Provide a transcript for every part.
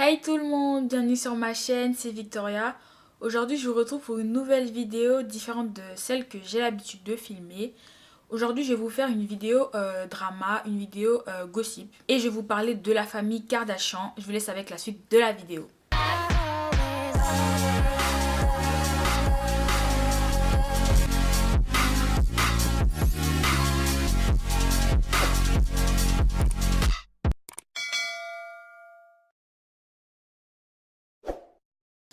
Hey tout le monde, bienvenue sur ma chaîne, c'est Victoria. Aujourd'hui je vous retrouve pour une nouvelle vidéo différente de celle que j'ai l'habitude de filmer. Aujourd'hui je vais vous faire une vidéo drama, une vidéo gossip. Et je vais vous parler de la famille Kardashian. Je vous laisse avec la suite de la vidéo.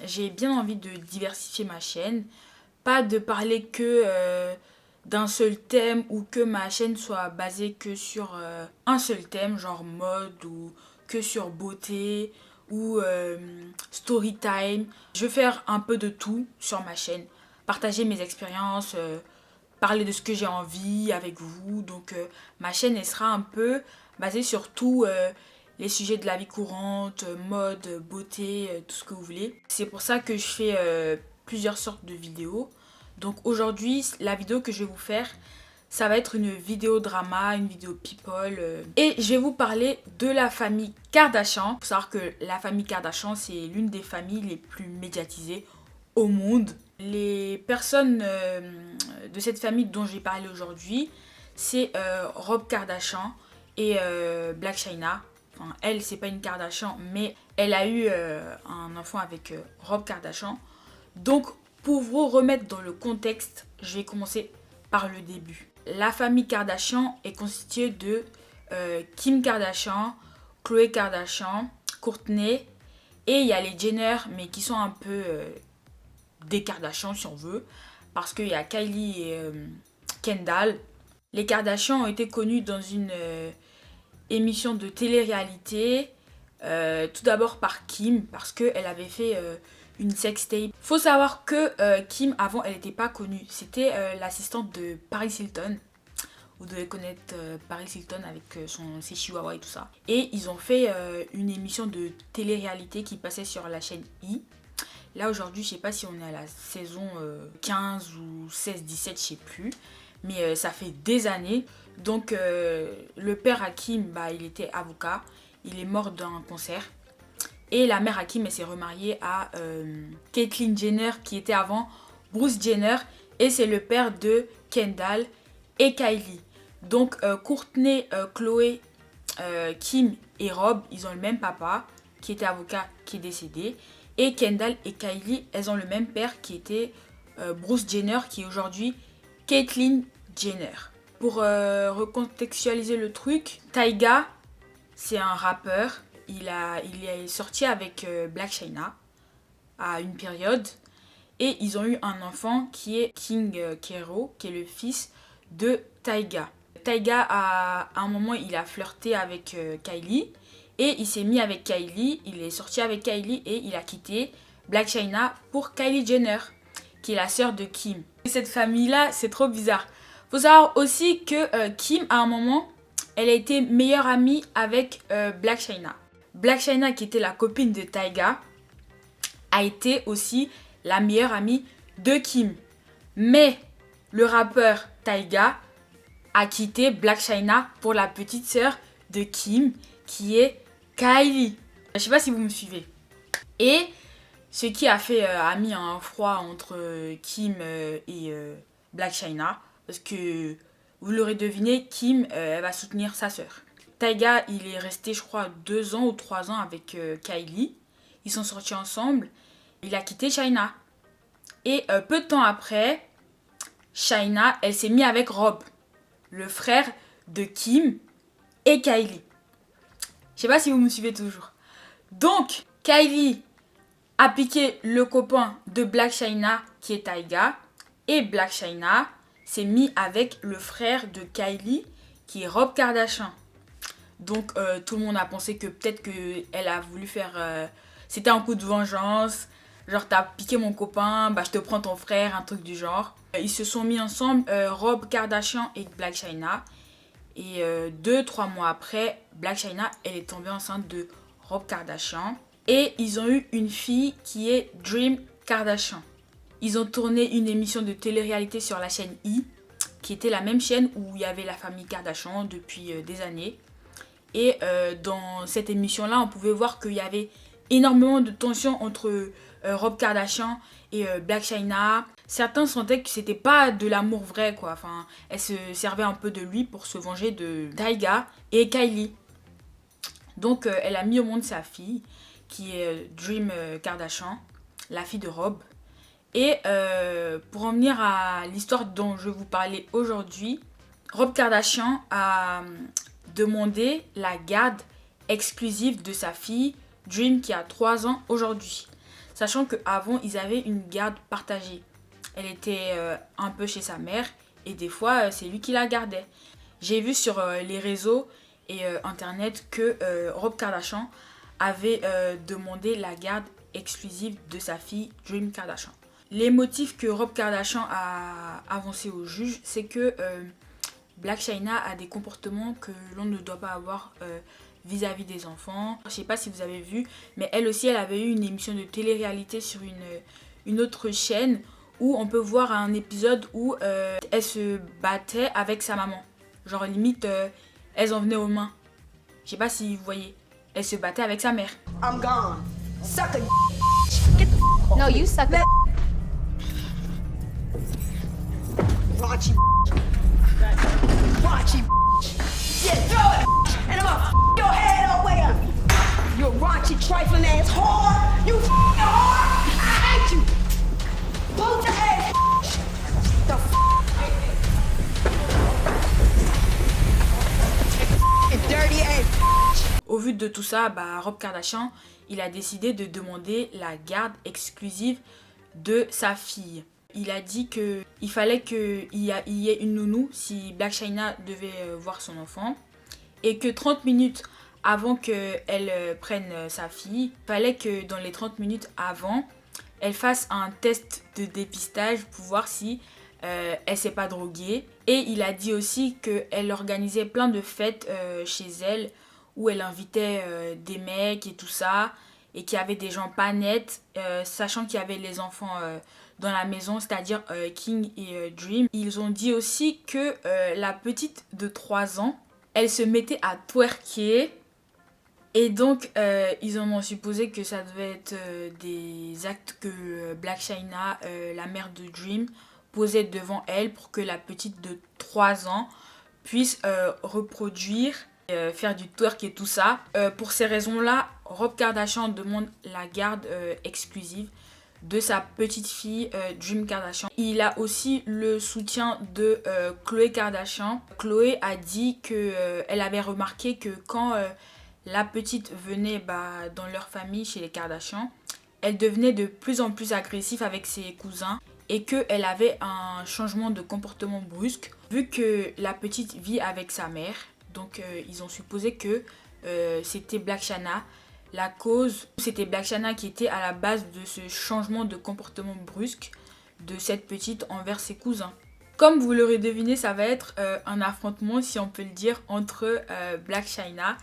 J'ai bien envie de diversifier ma chaîne. Pas de parler que d'un seul thème ou que ma chaîne soit basée que sur un seul thème, genre mode ou que sur beauté ou story time. Je vais faire un peu de tout sur ma chaîne. Partager mes expériences, parler de ce que j'ai envie avec vous. Donc ma chaîne elle sera un peu basée sur tout les sujets de la vie courante, mode, beauté, tout ce que vous voulez. C'est pour ça que je fais plusieurs sortes de vidéos. Donc aujourd'hui, la vidéo que je vais vous faire, ça va être une vidéo drama, une vidéo people. Et je vais vous parler de la famille Kardashian. Il faut savoir que la famille Kardashian, c'est l'une des familles les plus médiatisées au monde. Les personnes de cette famille dont j'ai parlé aujourd'hui, c'est Rob Kardashian et Blac Chyna. Enfin, elle, c'est pas une Kardashian, mais elle a eu un enfant avec Rob Kardashian. Donc, pour vous remettre dans le contexte, je vais commencer par le début. La famille Kardashian est constituée de Kim Kardashian, Khloé Kardashian, Kourtney, et il y a les Jenner, mais qui sont un peu des Kardashian si on veut, parce qu'il y a Kylie et Kendall. Les Kardashian ont été connus dans une émission de télé-réalité, tout d'abord par Kim, parce qu'elle avait fait une sextape. Faut savoir que Kim, avant, elle n'était pas connue. C'était l'assistante de Paris Hilton. Vous devez connaître Paris Hilton avec ses chihuahuas et tout ça. Et ils ont fait une émission de télé-réalité qui passait sur la chaîne I. Là, aujourd'hui, je sais pas si on est à la saison 15 ou 16-17, je sais plus. Mais ça fait des années. Donc, le père Hakim, bah, il était avocat. Il est mort d'un cancer. Et la mère Hakim, elle s'est remariée à Caitlyn Jenner, qui était avant Bruce Jenner. Et c'est le père de Kendall et Kylie. Donc, Kourtney, Khloé, Kim et Rob, ils ont le même papa, qui était avocat, qui est décédé. Et Kendall et Kylie, elles ont le même père, qui était Bruce Jenner, qui est aujourd'hui Caitlyn Jenner. Pour recontextualiser le truc, Tyga, c'est un rappeur. Il est sorti avec Blac Chyna à une période. Et ils ont eu un enfant qui est King Kero, qui est le fils de Tyga. Tyga, à un moment, il a flirté avec Kylie. Et il s'est mis avec Kylie. Il est sorti avec Kylie et il a quitté Blac Chyna pour Kylie Jenner, qui est la sœur de Kim. Cette famille-là, c'est trop bizarre. Faut savoir aussi que Kim, à un moment, elle a été meilleure amie avec Blac Chyna. Blac Chyna, qui était la copine de Tyga, a été aussi la meilleure amie de Kim. Mais le rappeur Tyga a quitté Blac Chyna pour la petite sœur de Kim, qui est Kylie. Je sais pas si vous me suivez. Et ce qui a mis un froid entre Kim et Blac Chyna. Parce que, vous l'aurez deviné, Kim, elle va soutenir sa sœur. Tyga, il est resté, je crois, 2 ans ou 3 ans avec Kylie. Ils sont sortis ensemble. Il a quitté Chyna. Et peu de temps après, Chyna, elle s'est mise avec Rob, le frère de Kim et Kylie. Je sais pas si vous me suivez toujours. Donc, Kylie a piqué le copain de Blac Chyna, qui est Tyga. Et Blac Chyna s'est mis avec le frère de Kylie, qui est Rob Kardashian. Donc tout le monde a pensé que peut-être qu'elle a voulu faire... c'était un coup de vengeance. Genre, t'as piqué mon copain, bah je te prends ton frère, un truc du genre. Ils se sont mis ensemble, Rob Kardashian et Blac Chyna. Et 2-3 mois après, Blac Chyna, elle est tombée enceinte de Rob Kardashian. Et ils ont eu une fille qui est Dream Kardashian. Ils ont tourné une émission de télé-réalité sur la chaîne I, qui était la même chaîne où il y avait la famille Kardashian depuis des années. Et dans cette émission-là, on pouvait voir qu'il y avait énormément de tensions entre Rob Kardashian et Blac Chyna. Certains sentaient que c'était pas de l'amour vrai, quoi. Enfin, elle se servait un peu de lui pour se venger de Tyga et Kylie. Donc elle a mis au monde sa fille, qui est Dream Kardashian, la fille de Rob. Et pour en venir à l'histoire dont je vais vous parler aujourd'hui, Rob Kardashian a demandé la garde exclusive de sa fille, Dream, qui a 3 ans aujourd'hui. Sachant qu'avant, ils avaient une garde partagée. Elle était un peu chez sa mère et des fois, c'est lui qui la gardait. J'ai vu sur les réseaux et internet que Rob Kardashian avait demandé la garde exclusive de sa fille, Dream Kardashian. Les motifs que Rob Kardashian a avancés au juge, c'est que Blac Chyna a des comportements que l'on ne doit pas avoir vis-à-vis des enfants. Je ne sais pas si vous avez vu, mais elle aussi, elle avait eu une émission de télé-réalité sur une autre chaîne où on peut voir un épisode où elle se battait avec sa maman. Genre limite, elles en venaient aux mains. Je sais pas si vous voyez. Elle se battait avec sa mère. I'm gone. Suck a Get the No, you suck a Raunchy Raunchy Yeah, throw it and I'm gonna your head away up. You raunchy trifling ass whore. You whore. I hate you. Pull your head. The dirty ass. Au vu de tout ça, Rob Kardashian, il a décidé de demander la garde exclusive de sa fille. Il a dit qu'il fallait qu'il y ait une nounou si Blac Chyna devait voir son enfant. Et que 30 minutes avant qu'elle prenne sa fille, il fallait que dans les 30 minutes avant, elle fasse un test de dépistage pour voir si elle s'est pas droguée. Et il a dit aussi qu'elle organisait plein de fêtes chez elle où elle invitait des mecs et tout ça. Et qu'il y avait des gens pas nets, sachant qu'il y avait les enfants dans la maison, c'est-à-dire King et Dream. Ils ont dit aussi que la petite de 3 ans, elle se mettait à twerker. Et donc, ils en ont supposé que ça devait être des actes que Blac Chyna, la mère de Dream, posait devant elle pour que la petite de 3 ans puisse reproduire, faire du twerk et tout ça. Pour ces raisons-là, Rob Kardashian demande la garde exclusive de sa petite fille Dream Kardashian. Il a aussi le soutien de Khloé Kardashian. Khloé a dit qu'elle avait remarqué que quand la petite venait dans leur famille chez les Kardashian, elle devenait de plus en plus agressive avec ses cousins et qu'elle avait un changement de comportement brusque vu que la petite vit avec sa mère. Donc ils ont supposé que c'était Blac Chyna la cause. C'était Blac Chyna qui était à la base de ce changement de comportement brusque de cette petite envers ses cousins. Comme vous l'aurez deviné, ça va être un affrontement, si on peut le dire, entre Blac Chyna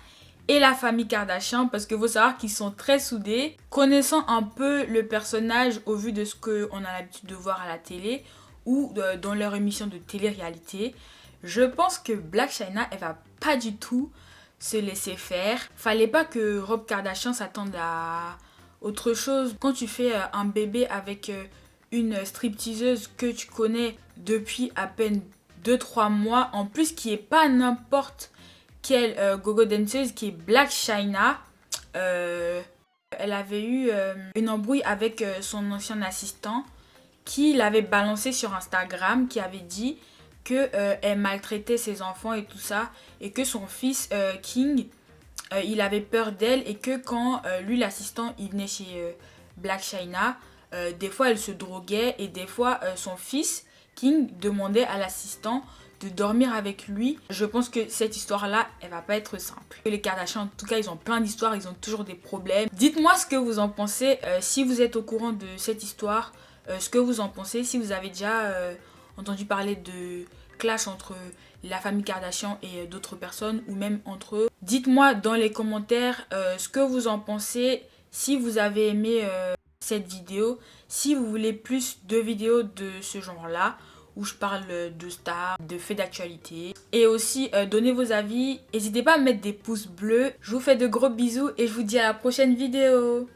et la famille Kardashian, parce que faut savoir qu'ils sont très soudés. Connaissant un peu le personnage au vu de ce qu'on a l'habitude de voir à la télé ou dans leur émission de télé-réalité, je pense que Blac Chyna, elle va pas du tout se laisser faire. Fallait pas que Rob Kardashian s'attende à autre chose. Quand tu fais un bébé avec une stripteaseuse que tu connais depuis à peine 2-3 mois, en plus qui est pas n'importe quelle gogo danseuse, qui est Blac Chyna, elle avait eu une embrouille avec son ancien assistant qui l'avait balancé sur Instagram, qui avait dit qu'elle maltraitait ses enfants et tout ça, et que son fils King, il avait peur d'elle, et que quand lui, l'assistant, il venait chez Blac Chyna, des fois elle se droguait, et des fois son fils King demandait à l'assistant de dormir avec lui. Je pense que cette histoire-là, elle va pas être simple. Les Kardashian, en tout cas, ils ont plein d'histoires, ils ont toujours des problèmes. Dites-moi ce que vous en pensez, si vous êtes au courant de cette histoire, ce que vous en pensez, si vous avez déjà entendu parler de clash entre la famille Kardashian et d'autres personnes, ou même entre eux. Dites-moi dans les commentaires ce que vous en pensez, si vous avez aimé cette vidéo, si vous voulez plus de vidéos de ce genre-là, où je parle de stars, de faits d'actualité. Et aussi, donnez vos avis. N'hésitez pas à mettre des pouces bleus. Je vous fais de gros bisous et je vous dis à la prochaine vidéo.